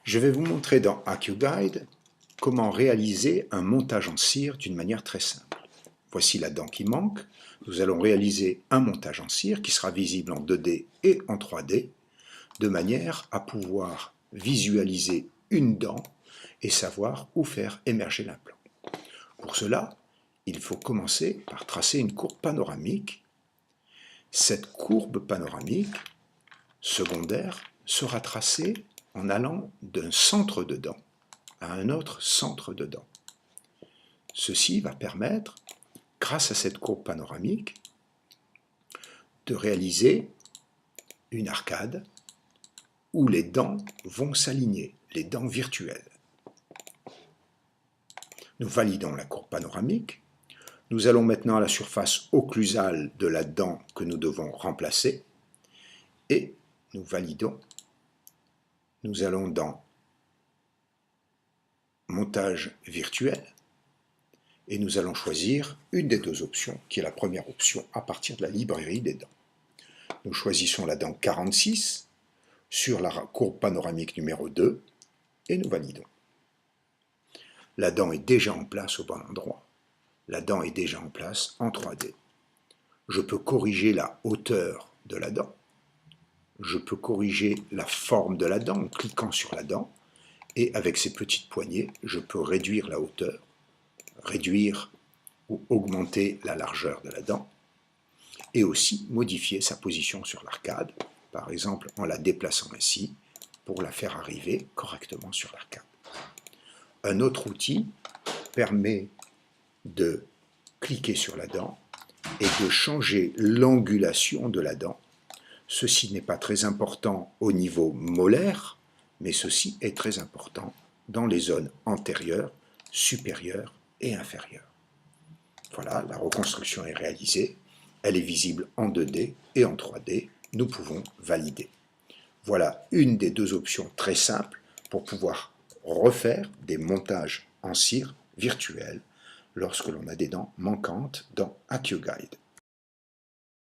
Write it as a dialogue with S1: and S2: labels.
S1: Je vais vous montrer dans AccuGuide comment réaliser un montage en cire d'une manière très simple. Voici la dent qui manque. Nous allons réaliser un montage en cire qui sera visible en 2D et en 3D, de manière à pouvoir visualiser une dent et savoir où faire émerger l'implant. Pour cela, il faut commencer par tracer une courbe panoramique. Cette courbe panoramique secondaire sera tracée en allant d'un centre de dent à un autre centre de dent. Ceci va permettre, grâce à cette courbe panoramique, de réaliser une arcade où les dents vont s'aligner, les dents virtuelles. Nous validons la courbe panoramique. Nous allons maintenant à la surface occlusale de la dent que nous devons remplacer et nous validons. Nous allons dans montage virtuel et nous allons choisir une des deux options qui est la première option à partir de la librairie des dents. Nous choisissons la dent 46 sur la courbe panoramique numéro 2 et nous validons. La dent est déjà en place au bon endroit. La dent est déjà en place en 3D. Je peux corriger la hauteur de la dent. Je peux corriger la forme de la dent en cliquant sur la dent. Et avec ces petites poignées, je peux réduire la hauteur, réduire ou augmenter la largeur de la dent, et aussi modifier sa position sur l'arcade, par exemple en la déplaçant ainsi, pour la faire arriver correctement sur l'arcade. Un autre outil permet de cliquer sur la dent et de changer l'angulation de la dent. Ceci n'est pas très important au niveau molaire, mais ceci est très important dans les zones antérieures, supérieures et inférieures. Voilà, la reconstruction est réalisée. Elle est visible en 2D et en 3D. Nous pouvons valider. Voilà une des deux options très simples pour pouvoir refaire des montages en cire virtuels lorsque l'on a des dents manquantes dans AccuGuide.